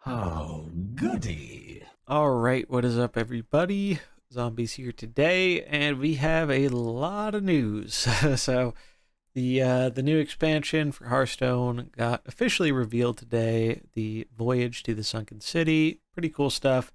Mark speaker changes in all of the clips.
Speaker 1: Oh, goody.
Speaker 2: All right, what is up, everybody? Zombies here today, and we have a lot of news. So, the new expansion for Hearthstone got officially revealed today. The Voyage to the Sunken City, pretty cool stuff.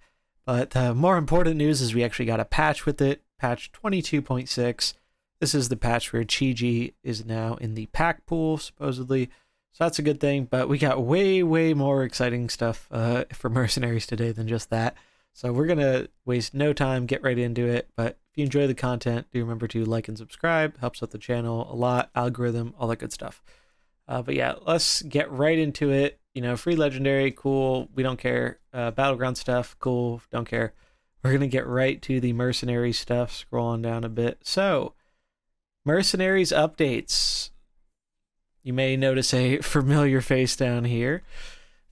Speaker 2: But more important news is we actually got a patch with it, patch 22.6. This is the patch where Chi is now in the pack pool, supposedly. So that's a good thing, but we got way more exciting stuff for Mercenaries today than just that. So we're going to waste no time, get right into it. But if you enjoy the content, do remember to like and subscribe. Helps out the channel a lot, algorithm, all that good stuff. But yeah, let's get right into it. You know, free legendary, cool, we don't care. Battleground stuff, cool, don't care. We're going to get right to the Mercenary stuff, scrolling down a bit. So, Mercenaries updates. You may notice a familiar face down here.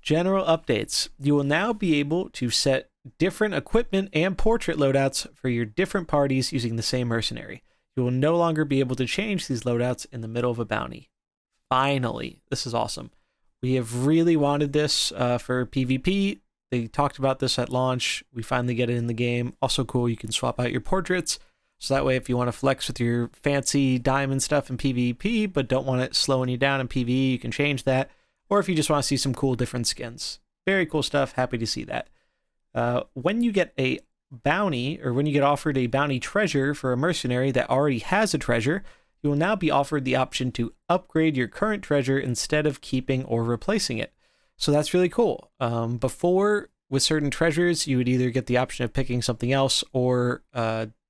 Speaker 2: General updates. You will now be able to set different equipment and portrait loadouts for your different parties using the same mercenary. You will no longer be able to change these loadouts in the middle of a bounty. Finally, this is awesome. We have really wanted this for PvP. They talked about this at launch. We finally get it in the game. Also cool, you can swap out your portraits. So that way, if you want to flex with your fancy diamond stuff in PvP, but don't want it slowing you down in PvE, you can change that. Or if you just want to see some cool different skins. Very cool stuff. Happy to see that. When you get a bounty, or when you get offered a bounty treasure for a mercenary that already has a treasure, you will now be offered the option to upgrade your current treasure instead of keeping or replacing it. So that's really cool. Before, with certain treasures, you would either get the option of picking something else or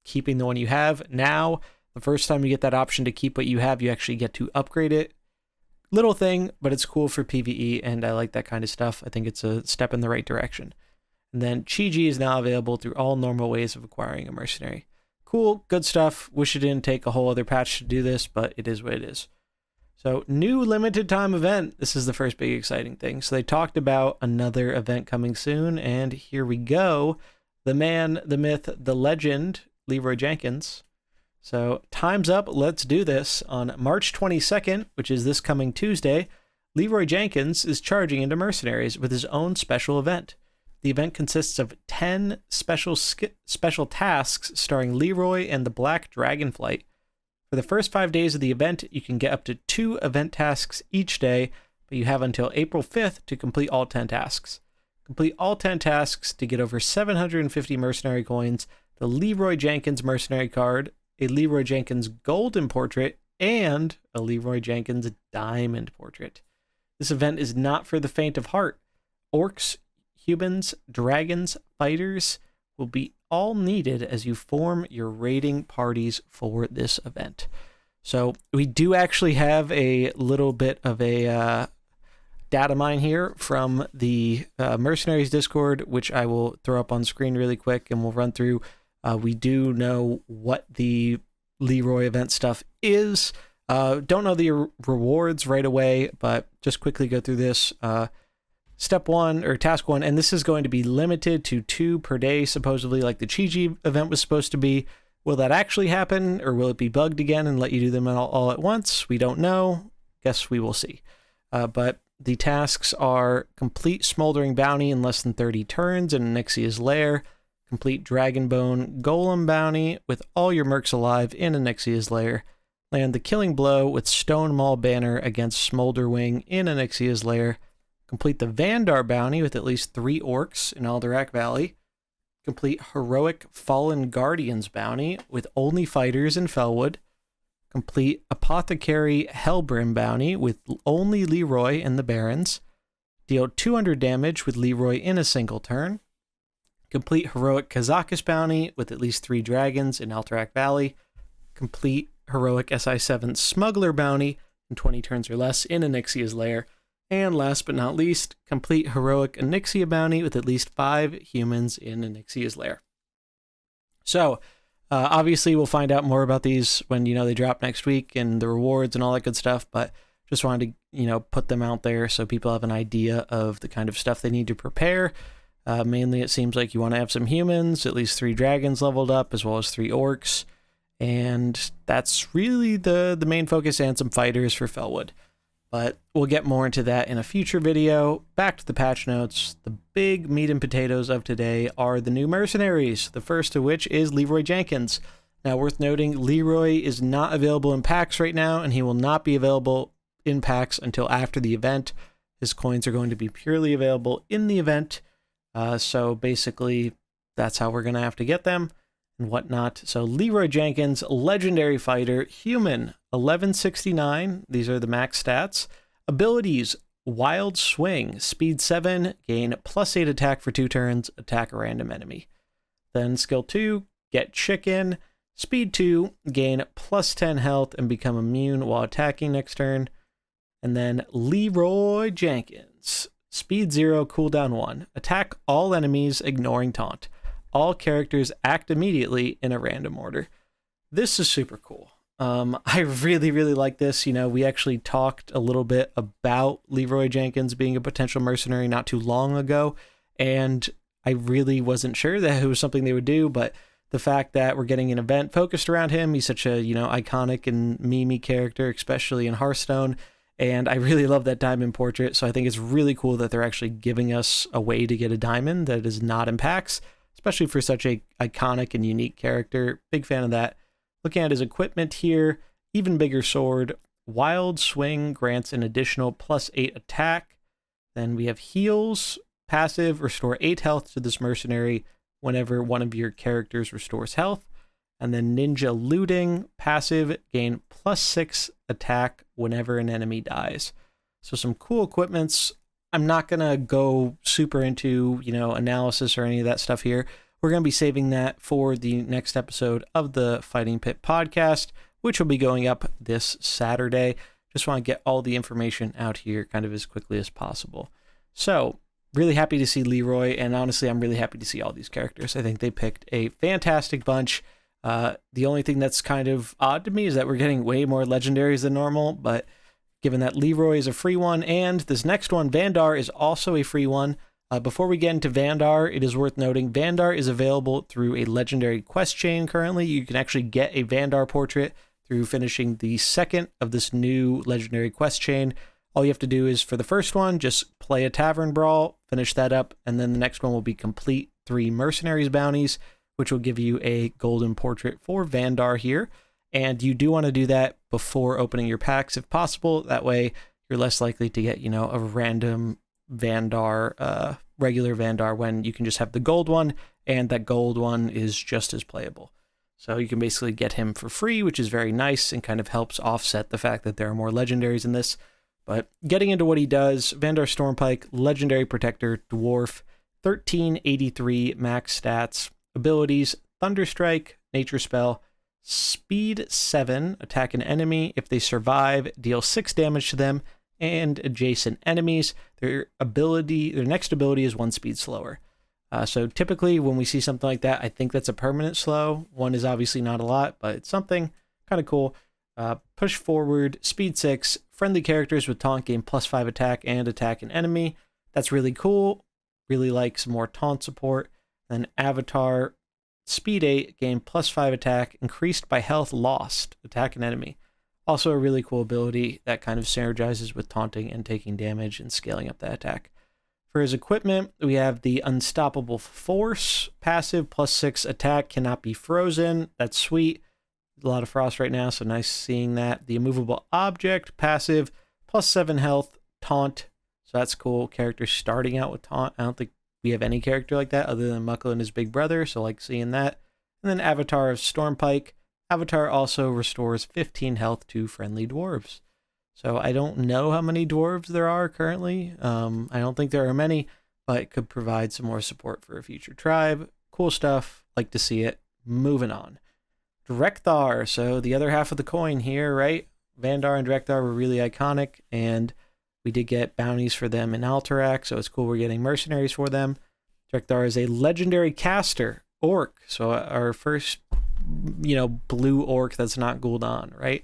Speaker 2: keeping the one you have. Now, the first time you get that option to keep what you have, you actually get to upgrade it. Little thing, but it's cool for PvE, and I like that kind of stuff. I think it's a step in the right direction. And then Chi is now available through all normal ways of acquiring a mercenary. Cool, good stuff. Wish it didn't take a whole other patch to do this, but it is what it is. So, new limited time event. This is the first big exciting thing. So they talked about another event coming soon, and here we go. The man, the myth, the legend, Leeroy Jenkins. So time's up. Let's do this. On March 22nd, which is this coming Tuesday, Leeroy Jenkins is charging into Mercenaries with his own special event. The event consists of 10 special tasks starring Leeroy and the Black Dragonflight. For the first 5 days of the event, you can get up to 2 event tasks each day, but you have until April 5th to complete all 10 tasks. Complete all 10 tasks to get over 750 mercenary coins, the Leeroy Jenkins mercenary card, a Leeroy Jenkins golden portrait, and a Leeroy Jenkins diamond portrait. This event is not for the faint of heart. Orcs, humans, dragons, fighters will be all needed as you form your raiding parties for this event. So we do actually have a little bit of a data mine here from the Mercenaries Discord, which I will throw up on screen really quick and we'll run through. We do know what the Leeroy event stuff is. Don't know the rewards right away, but just quickly go through this. Step 1, or task 1, and this is going to be limited to 2 per day, supposedly, like the Chi event was supposed to be. Will that actually happen, or will it be bugged again and let you do them all at once? We don't know. Guess we will see. But the tasks are complete Smoldering Bounty in less than 30 turns in Onyxia's lair, complete Dragonbone Golem Bounty with all your Mercs alive in Onyxia's lair, land the Killing Blow with Stone Maul Banner against Smolderwing in Onyxia's lair, complete the Vandar Bounty with at least 3 Orcs in Alderac Valley, complete Heroic Fallen Guardians Bounty with only fighters in Felwood, complete Apothecary Hellbrim Bounty with only Leeroy in the Barrens, deal 200 damage with Leeroy in a single turn, complete Heroic Kazakus Bounty with at least 3 dragons in Alterac Valley, complete Heroic SI7 Smuggler Bounty in 20 turns or less in Onyxia's lair, and last but not least, complete Heroic Onyxia Bounty with at least 5 humans in Onyxia's lair. So, obviously we'll find out more about these when, they drop next week and the rewards and all that good stuff, but just wanted to, put them out there so people have an idea of the kind of stuff they need to prepare. Mainly it seems like you want to have some humans, at least 3 dragons leveled up, as well as 3 orcs, and that's really the main focus, and some fighters for Felwood. but we'll get more into that in a future video. Back to the patch notes. The big meat and potatoes of today are the new mercenaries, the first of which is Leeroy Jenkins. Now, worth noting, Leeroy is not available in packs right now, and he will not be available in packs until after the event. His coins are going to be purely available in the event, so basically that's how we're going to have to get them and whatnot. So Leeroy Jenkins, legendary fighter, human, 1169. These are the max stats. Abilities, wild swing, speed 7, gain +8 attack for 2 turns, attack a random enemy. Then skill 2, get chicken, speed 2, gain +10 health and become immune while attacking next turn. And then Leeroy Jenkins, speed 0, cooldown 1, attack all enemies ignoring taunt. All characters act immediately in a random order. This is super cool. I really like this. You know, we actually talked a little bit about Leeroy Jenkins being a potential mercenary not too long ago, and I really wasn't sure that it was something they would do, but the fact that we're getting an event focused around him, he's such a, you know, iconic and memey character, especially in Hearthstone, and I really love that diamond portrait, so I think it's really cool that they're actually giving us a way to get a diamond that is not in packs, especially for such a iconic and unique character. Big fan of that. Looking at his equipment here, even bigger sword, wild swing grants an additional +8 attack. Then we have heals, passive, restore 8 health to this mercenary whenever one of your characters restores health. And then ninja looting, passive, gain +6 attack whenever an enemy dies. So some cool equipments. I'm not going to go super into, you know, analysis or any of that stuff here. We're going to be saving that for the next episode of the Fighting Pit podcast, which will be going up this Saturday. Just want to get all the information out here kind of as quickly as possible. So, really happy to see Leeroy, and honestly, I'm really happy to see all these characters. I think they picked a fantastic bunch. The only thing that's kind of odd to me is that we're getting way more legendaries than normal, but given that Leeroy is a free one, and this next one, Vandar, is also a free one. Before we get into Vandar, it is worth noting Vandar is available through a legendary quest chain currently. You can actually get a Vandar portrait through finishing the second of this new legendary quest chain. All you have to do is, for the first one, just play a tavern brawl, finish that up, and then the next one will be complete 3 mercenaries bounties, which will give you a golden portrait for Vandar here. And you do want to do that before opening your packs if possible. That way you're less likely to get, you know, a random Vandar, regular Vandar, when you can just have the gold one, and that gold one is just as playable. So you can basically get him for free, which is very nice and kind of helps offset the fact that there are more legendaries in this. But getting into what he does, Vandar Stormpike, legendary protector, dwarf, 1383 max stats, abilities, Thunderstrike, nature spell, speed 7, attack an enemy. If they survive, deal 6 damage to them and adjacent enemies. Their next ability is 1 speed slower. So typically when we see something like that, I think that's a permanent slow. 1 is obviously not a lot, but it's something kind of cool. Push forward, speed 6, friendly characters with taunt gain +5 attack and attack an enemy. That's really cool. Really like some more taunt support. Then Avatar, speed 8, gain +5 attack, increased by health lost, attack an enemy. Also a really cool ability that kind of synergizes with taunting and taking damage and scaling up that attack. For his equipment, we have the Unstoppable Force, passive, +6 attack, cannot be frozen. That's sweet. A lot of frost right now, so nice seeing that. The Immovable Object, passive, +7 health, taunt. So that's cool. Character starting out with taunt. I don't think we have any character like that other than Muckle and his big brother, so I like seeing that. And then Avatar of Stormpike. Avatar also restores 15 health to friendly dwarves. So I don't know how many dwarves there are currently. I don't think there are many, but it could provide some more support for a future tribe. Cool stuff. Like to see it. Moving on. Drek'Thar. So the other half of the coin here, right? Vandar and Drek'Thar were really iconic, and we did get bounties for them in Alterac, so it's cool we're getting mercenaries for them. Drek'Thar is a legendary caster, orc, so our first, you know, blue orc that's not Gul'dan, right?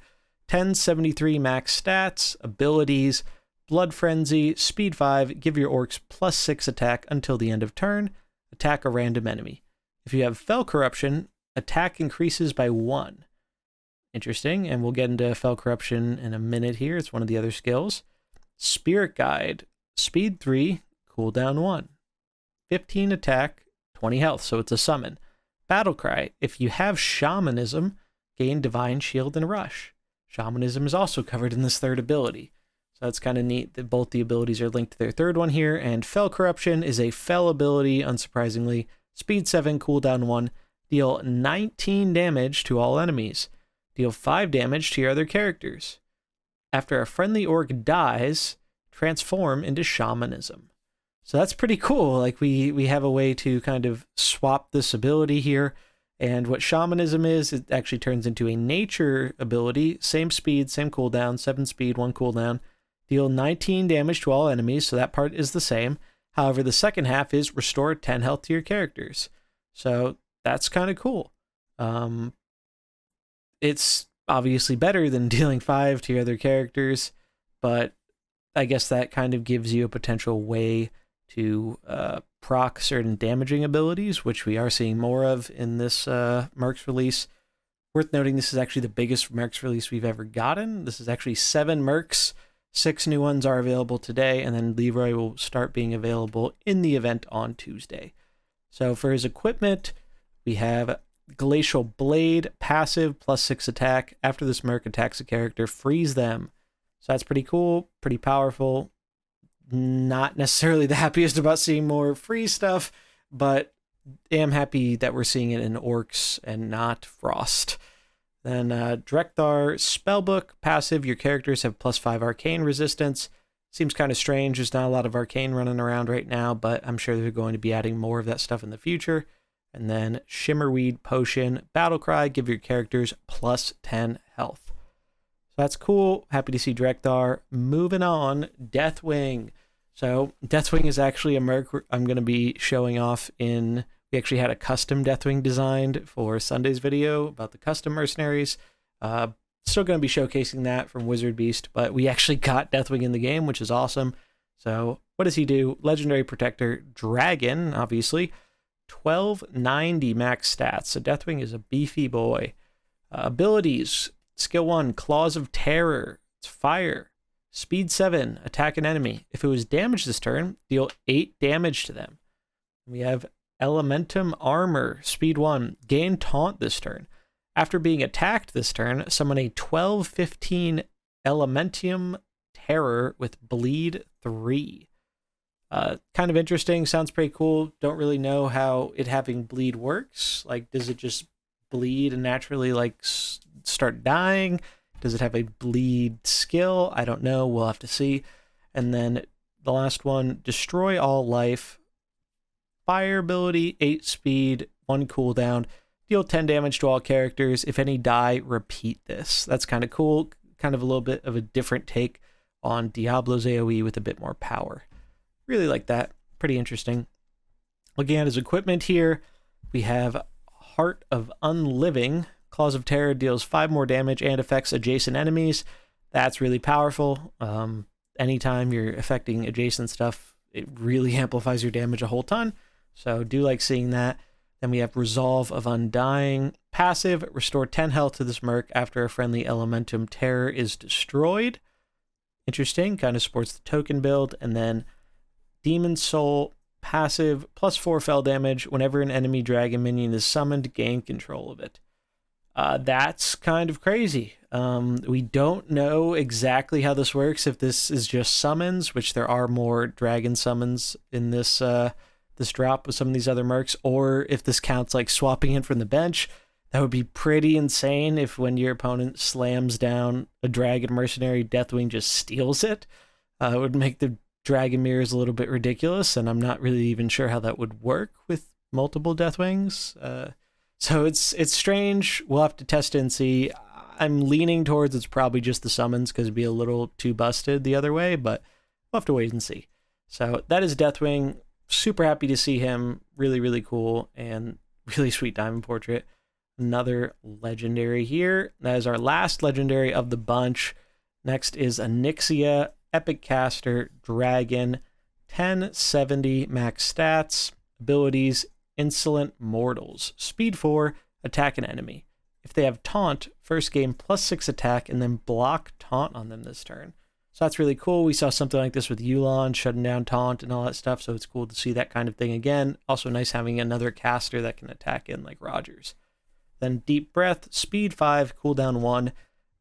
Speaker 2: 1073 max stats, abilities, Blood Frenzy, speed 5, give your orcs +6 attack until the end of turn, attack a random enemy. If you have Fel Corruption, attack increases by 1. Interesting, and we'll get into Fel Corruption in a minute here. It's one of the other skills. Spirit Guide, speed 3, cooldown 1. 15 attack, 20 health, so it's a summon. Battle Cry, if you have Shamanism, gain Divine Shield and Rush. Shamanism is also covered in this third ability. So that's kind of neat that both the abilities are linked to their third one here. And Fel Corruption is a Fel ability, unsurprisingly. Speed 7, cooldown 1. Deal 19 damage to all enemies. Deal 5 damage to your other characters. After a friendly orc dies, transform into Shamanism. So that's pretty cool. Like we have a way to kind of swap this ability here. And what Shamanism is, it actually turns into a nature ability. Same speed, same cooldown, 7 speed, 1 cooldown. Deal 19 damage to all enemies, so that part is the same. However, the second half is restore 10 health to your characters. So that's kind of cool. It's obviously better than dealing 5 to your other characters, but I guess that kind of gives you a potential way to proc certain damaging abilities, which we are seeing more of in this Mercs release. Worth noting, this is actually the biggest Mercs release we've ever gotten. This is actually 7 Mercs. 6 new ones are available today, and then Leeroy will start being available in the event on Tuesday. So for his equipment, we have Glacial Blade, passive, +6 attack. After this Merc attacks a character, freeze them. So that's pretty cool, pretty powerful. Not necessarily the happiest about seeing more free stuff, but am happy that we're seeing it in Orcs and not Frost. Then Drek'Thar, Spellbook, passive, your characters have +5 arcane resistance. Seems kind of strange, there's not a lot of arcane running around right now, but I'm sure they're going to be adding more of that stuff in the future. And then Shimmerweed Potion, Battlecry, give your characters +10 health. So that's cool, happy to see Drek'Thar. Moving on, Deathwing. So Deathwing is actually a Merc I'm going to be showing off in... We actually had a custom Deathwing designed for Sunday's video about the custom mercenaries. Still going to be showcasing that from Wizard Beast, but we actually got Deathwing in the game, which is awesome. So what does he do? Legendary Protector, Dragon, obviously. 1290 max stats. So Deathwing is a beefy boy. Abilities, Skill 1, Claws of Terror. It's fire. Speed 7, attack an enemy. If it was damaged this turn, deal 8 damage to them. We have Elementum Armor, speed 1, gain taunt this turn. After being attacked this turn, summon a 12/15 Elementium Terror with bleed 3. Kind of interesting, sounds pretty cool. Don't really know how it having bleed works. Like, does it just bleed and naturally like start dying? Does it have a bleed skill? I don't know, we'll have to see. And then the last one, destroy all life. Fire ability, 8 speed, 1 cooldown. Deal 10 damage to all characters. If any die, repeat this. That's kind of cool. Kind of a little bit of a different take on Diablo's AoE with a bit more power. Really like that. Pretty interesting. Looking at his equipment here, we have Heart of Unliving. Claws of Terror deals 5 more damage and affects adjacent enemies. That's really powerful. Anytime you're affecting adjacent stuff, it really amplifies your damage a whole ton. So do like seeing that. Then we have Resolve of Undying. Passive, restore 10 health to this Merc after a friendly Elementum Terror is destroyed. Interesting, kind of supports the token build. And then Demon Soul, passive, +4 Fel damage. Whenever an enemy dragon minion is summoned, gain control of it. That's kind of crazy. We don't know exactly how this works, if this is just summons, which there are more dragon summons in this this drop with some of these other Mercs, or if this counts like swapping in from the bench. That would be pretty insane if when your opponent slams down a dragon mercenary, Deathwing just steals it. It would make the dragon mirrors a little bit ridiculous, and I'm not really even sure how that would work with multiple Deathwings. So it's strange. We'll have to test it and see. I'm leaning towards it's probably just the summons because it'd be a little too busted the other way, but we'll have to wait and see. So that is Deathwing. Super happy to see him. Really, really cool and really sweet diamond portrait. Another legendary here. That is our last legendary of the bunch. Next is Onyxia, Epic Caster, Dragon, 1070 max stats, abilities, Insolent Mortals. Speed 4, attack an enemy. If they have taunt, first game +6 attack, and then block taunt on them this turn. So that's really cool. We saw something like this with Yulon, shutting down taunt and all that stuff, so it's cool to see that kind of thing again. Also nice having another caster that can attack in like Rogers. Then Deep Breath, Speed 5, cooldown 1.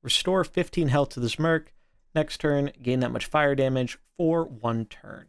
Speaker 2: Restore 15 health to this Merc. Next turn, gain that much fire damage for 1 turn.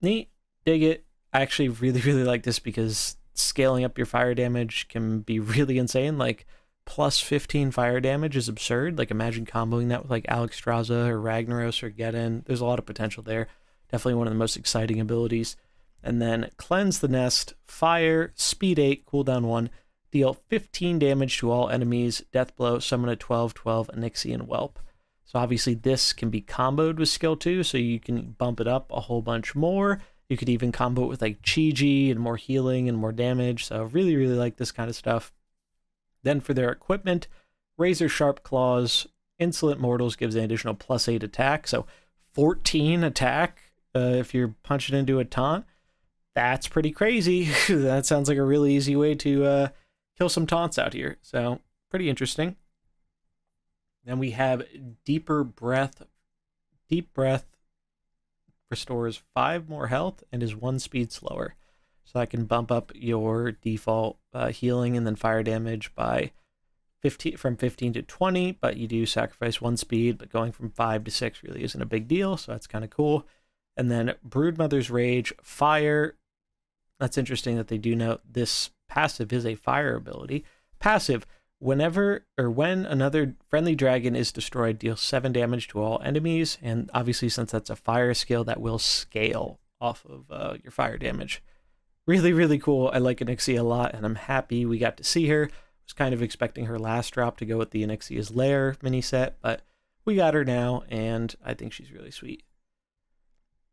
Speaker 2: Neat. Dig it. I actually really like this because scaling up your fire damage can be really insane. Like, plus 15 fire damage is absurd. Like, imagine comboing that with like Alexstrasza or Ragnaros or Geddon. There's a lot of potential there. Definitely one of the most exciting abilities. And then Cleanse the Nest, Fire, Speed 8, cooldown 1. Deal 15 damage to all enemies. Death Blow, summon a 12/12 Onyxian Whelp. So obviously this can be comboed with skill 2, so you can bump it up a whole bunch more. You could even combo it with like Chi-Ji and more healing and more damage. So really like this kind of stuff. Then for their equipment, Razor Sharp Claws, Insolent Mortals gives an additional +8 attack. So 14 attack if you're punching into a taunt. That's pretty crazy. That sounds like a really easy way to kill some taunts out here. So pretty interesting. Then we have Deep Breath restores 5 more health and is 1 speed slower. So I can bump up your default healing and then fire damage by 15 from 15 to 20, but you do sacrifice 1 speed, but going from 5 to 6 really isn't a big deal, so that's kind of cool. And then Broodmother's Rage, Fire. That's interesting that they do note this passive is a fire ability. Passive, whenever or when another friendly dragon is destroyed, deals 7 damage to all enemies, and obviously since that's a fire skill, that will scale off of your fire damage. Really cool. I like Onyxia a lot, and I'm happy we got to see her. I was kind of expecting her last drop to go with the Onyxia's Lair mini set, but we got her now, and I think she's really sweet.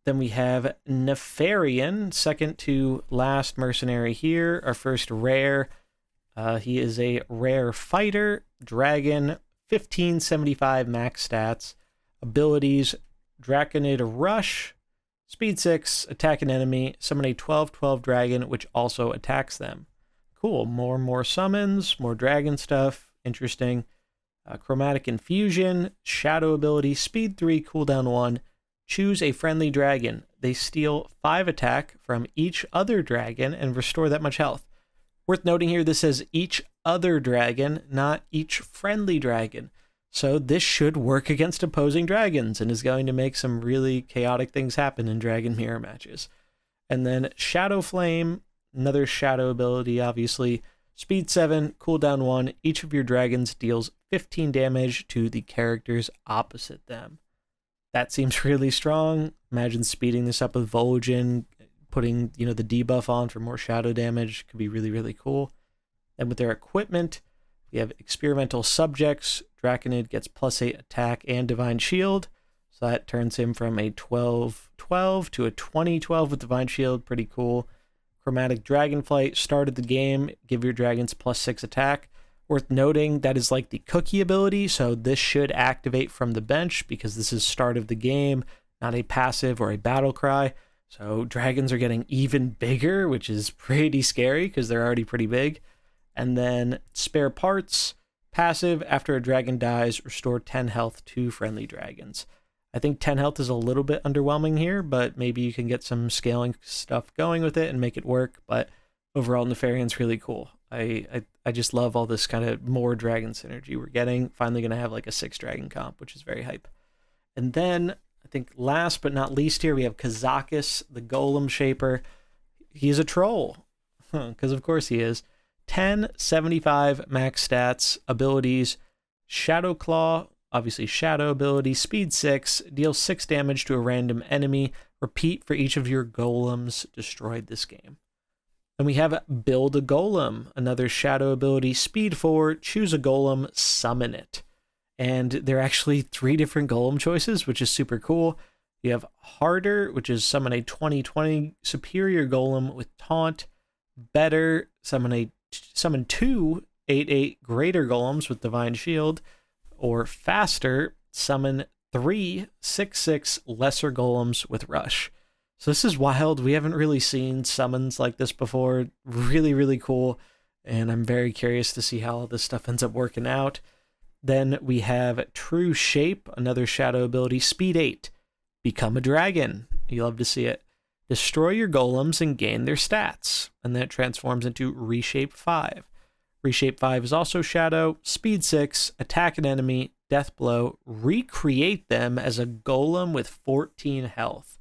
Speaker 2: Then we have Nefarian, second to last mercenary here. Our first rare. He is a rare fighter, dragon, 1575 max stats, abilities, Draconid Rush, speed 6, attack an enemy, summon a 12/12 dragon, which also attacks them. Cool, more summons, more dragon stuff, interesting. Chromatic Infusion, shadow ability, speed 3, cooldown 1, choose a friendly dragon. They steal 5 attack from each other dragon and restore that much health. Worth noting here, this says each other dragon, not each friendly dragon. So this should work against opposing dragons and is going to make some really chaotic things happen in dragon mirror matches. And then Shadow Flame, another shadow ability, obviously. Speed 7, cooldown 1. Each of your dragons deals 15 damage to the characters opposite them. That seems really strong. Imagine speeding this up with Vol'jin, putting, the debuff on for more shadow damage. Could be really cool. And with their equipment, we have Experimental Subjects. Draconid gets +8 attack and Divine Shield. So that turns him from a 12/12 to a 20/12 with Divine Shield. Pretty cool. Chromatic Dragonflight, start of the game, give your dragons +6 attack. Worth noting, that is like the cookie ability, so this should activate from the bench because this is start of the game, not a passive or a battle cry. So dragons are getting even bigger, which is pretty scary because they're already pretty big. And then Spare Parts, passive, after a dragon dies, restore 10 health to friendly dragons. I think 10 health is a little bit underwhelming here, but maybe you can get some scaling stuff going with it and make it work. But overall, Nefarian's really cool. I just love all this kind of more dragon synergy we're getting. Finally going to have like a 6 dragon comp, which is very hype. And then I think last but not least here, we have Kazakus, the Golem Shaper. He's a troll, because of course he is. 1075 max stats, abilities, Shadow Claw, obviously shadow ability, speed 6, deal 6 damage to a random enemy. Repeat for each of your golems destroyed this game. Then we have Build a Golem, another shadow ability, speed 4, choose a golem, summon it. And there are actually 3 different golem choices, which is super cool. You have Harder, which is summon a 20/20 superior golem with taunt. Better, summon 2 8/8 greater golems with divine shield. Or Faster, summon 3 6/6 lesser golems with rush. So this is wild. We haven't really seen summons like this before. Really cool. And I'm very curious to see how all this stuff ends up working out. Then we have True Shape, another shadow ability, speed 8. Become a dragon. You love to see it. Destroy your golems and gain their stats. And then it transforms into Reshape 5. Reshape 5 is also shadow, speed 6, attack an enemy, death blow, recreate them as a golem with 14 health.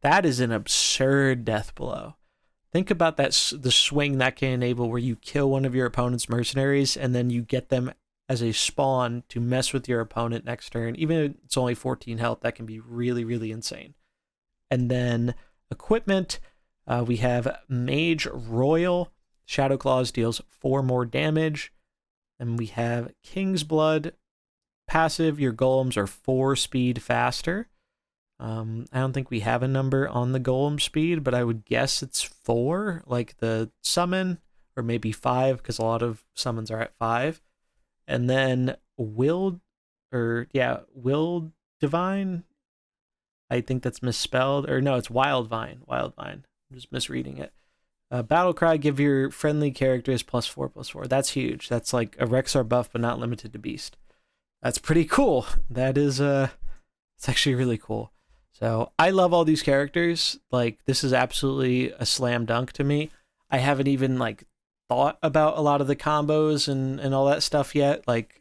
Speaker 2: That is an absurd death blow. Think about that, the swing that can enable where you kill one of your opponent's mercenaries and then you get them as a spawn to mess with your opponent next turn. Even if it's only 14 health, that can be really, really insane. And then equipment, we have Mage Royal. Shadow Claws deals 4 more damage. And we have King's Blood. Passive, your golems are 4 speed faster. I don't think we have a number on the golem speed, but I would guess it's 4, like the summon, or maybe 5, because a lot of summons are at 5. And then Will Divine. I think that's misspelled, or no, it's Wildvine. I'm just misreading it. Battle Cry, give your friendly characters +4/+4. That's huge. That's like a Rexar buff, but not limited to Beast. That's pretty cool. That is it's actually really cool. So I love all these characters. Like, this is absolutely a slam dunk to me. I haven't even like thought about a lot of the combos and all that stuff yet. Like,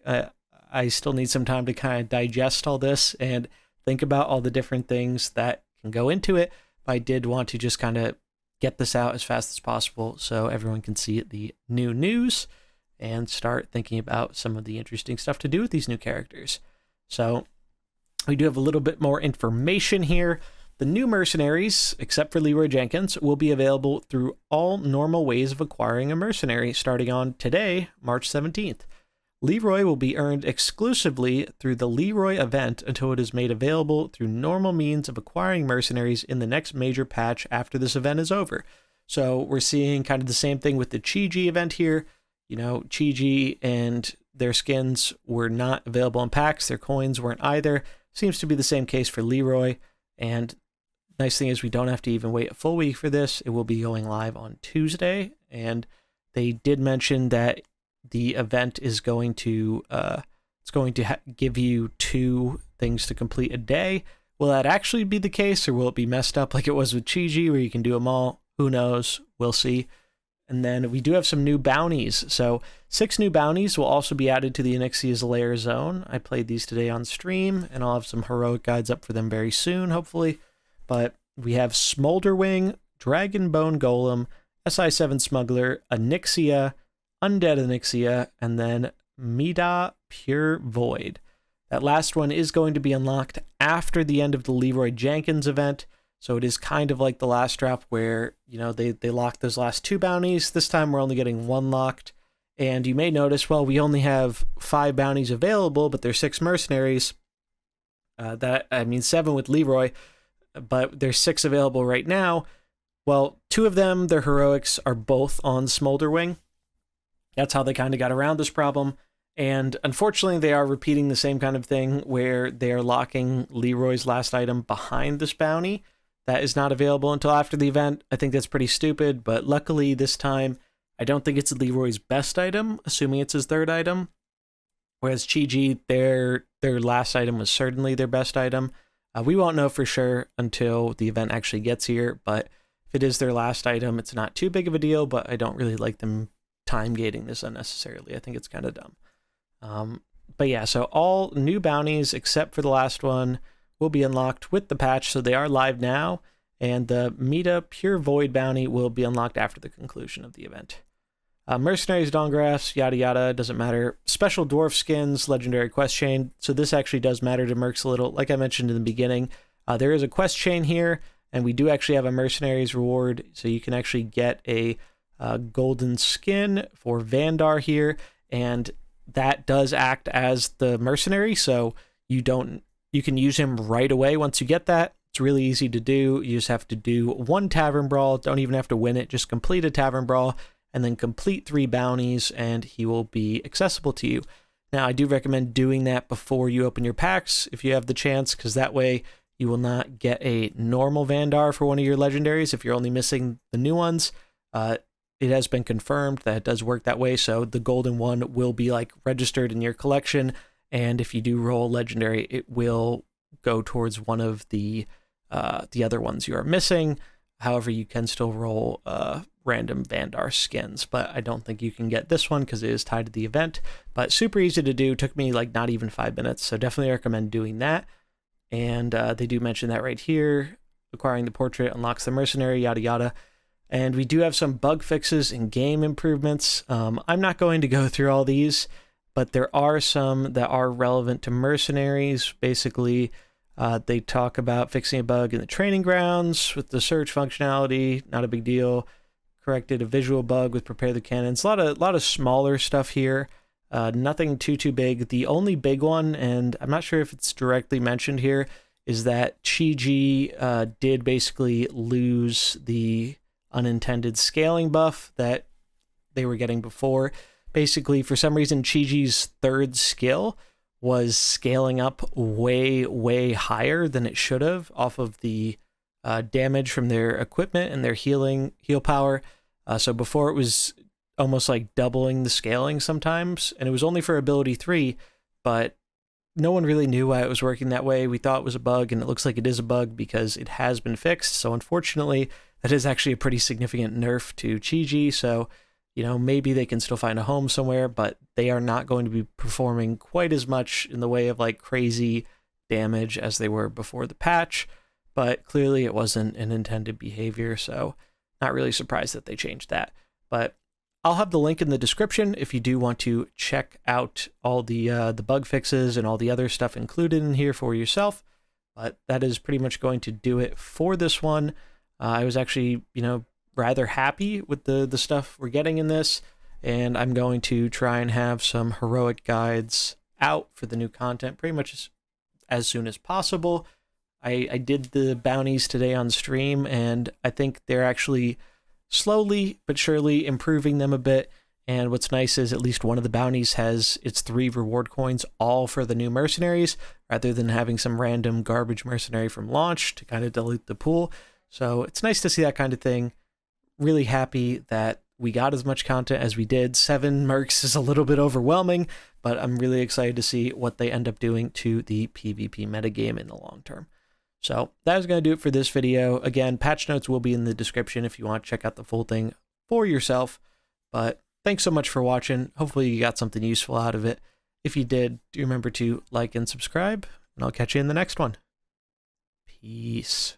Speaker 2: I still need some time to kind of digest all this and think about all the different things that can go into it. But I did want to just kind of get this out as fast as possible so everyone can see the new news and start thinking about some of the interesting stuff to do with these new characters. So we do have a little bit more information here. The new mercenaries, except for Leeroy Jenkins, will be available through all normal ways of acquiring a mercenary starting on today, March 17th. Leeroy will be earned exclusively through the Leeroy event until it is made available through normal means of acquiring mercenaries in the next major patch after this event is over. So we're seeing kind of the same thing with the Chi-Ji event here. You know, Chi-Ji and their skins were not available in packs. Their coins weren't either. Seems to be the same case for Leeroy. And nice thing is we don't have to even wait a full week for this. It will be going live on Tuesday. And they did mention that the event is going to give you 2 things to complete a day. Will that actually be the case, or will it be messed up like it was with Chi-Ji where you can do them all? Who knows? We'll see. And then we do have some new bounties. So 6 new bounties will also be added to the Onyxia's Lair Zone. I played these today on stream, and I'll have some heroic guides up for them very soon, hopefully. But we have Smolderwing, Dragonbone Golem, SI7 Smuggler, Onyxia, Undead Onyxia, and then Mida Pure Void. That last one is going to be unlocked after the end of the Leeroy Jenkins event, so it is kind of like the last drop where, you know, they locked those last 2 bounties. This time we're only getting 1 locked, and you may notice, well, we only have 5 bounties available, but there's 6 mercenaries. 7 with Leeroy, but there's 6 available right now. Well, 2 of them, their heroics, are both on Smolderwing. That's how they kind of got around this problem. And unfortunately, they are repeating the same kind of thing where they are locking Leeroy's last item behind this bounty. That is not available until after the event. I think that's pretty stupid, but luckily this time, I don't think it's Leeroy's best item, assuming it's his 3rd item. Whereas Chi-Ji, their last item was certainly their best item. We won't know for sure until the event actually gets here, but if it is their last item, it's not too big of a deal, but I don't really like them time gating this unnecessarily. I think it's kind of dumb. But yeah, so all new bounties except for the last one will be unlocked with the patch, so they are live now, and the Mida Pure Void bounty will be unlocked after the conclusion of the event. Mercenaries, Dawngrass, yada yada, doesn't matter. Special Dwarf skins, Legendary Quest Chain, so this actually does matter to Mercs a little. Like I mentioned in the beginning, there is a quest chain here, and we do actually have a Mercenaries reward, so you can actually get a golden skin for Vandar here, and that does act as the mercenary, so you can use him right away once you get that. It's really easy to do. You just have to do 1 tavern brawl, don't even have to win it, just complete a tavern brawl and then complete 3 bounties and he will be accessible to you. Now I do recommend doing that before you open your packs if you have the chance, because that way you will not get a normal Vandar for one of your legendaries if you're only missing the new ones. It has been confirmed that it does work that way, so the golden one will be like registered in your collection and if you do roll legendary, it will go towards one of the other ones you are missing. However, you can still roll random Vandar skins, but I don't think you can get this one because it is tied to the event. But super easy to do. Took me like not even 5 minutes, so definitely recommend doing that. And they do mention that right here. Acquiring the portrait unlocks the mercenary, yada yada. And we do have some bug fixes and game improvements. I'm not going to go through all these, but there are some that are relevant to mercenaries. Basically, they talk about fixing a bug in the training grounds with the search functionality, not a big deal. Corrected a visual bug with prepare the cannons. A lot of smaller stuff here. Nothing too big. The only big one, and I'm not sure if it's directly mentioned here, is that Chi-Ji did basically lose the unintended scaling buff that they were getting before. Basically, for some reason, Chi-Ji's third skill was scaling up way higher than it should have off of the damage from their equipment and their heal power. So before it was almost like doubling the scaling sometimes, and it was only for ability 3, but no one really knew why it was working that way. We thought it was a bug, and it looks like it is a bug because it has been fixed. So unfortunately, that is actually a pretty significant nerf to Chi-Ji. So, maybe they can still find a home somewhere, but they are not going to be performing quite as much in the way of like crazy damage as they were before the patch. But clearly it wasn't an intended behavior, so not really surprised that they changed that. But I'll have the link in the description if you do want to check out all the bug fixes and all the other stuff included in here for yourself. But that is pretty much going to do it for this one. I was actually, rather happy with the stuff we're getting in this, and I'm going to try and have some heroic guides out for the new content pretty much as soon as possible. I did the bounties today on stream, and I think they're actually slowly but surely improving them a bit. And what's nice is at least one of the bounties has its 3 reward coins all for the new mercenaries, rather than having some random garbage mercenary from launch to kind of dilute the pool. So it's nice to see that kind of thing. Really happy that we got as much content as we did. 7 Mercs is a little bit overwhelming, but I'm really excited to see what they end up doing to the PvP metagame in the long term. So that is going to do it for this video. Again, patch notes will be in the description if you want to check out the full thing for yourself. But thanks so much for watching. Hopefully you got something useful out of it. If you did, do remember to like and subscribe, and I'll catch you in the next one. Peace.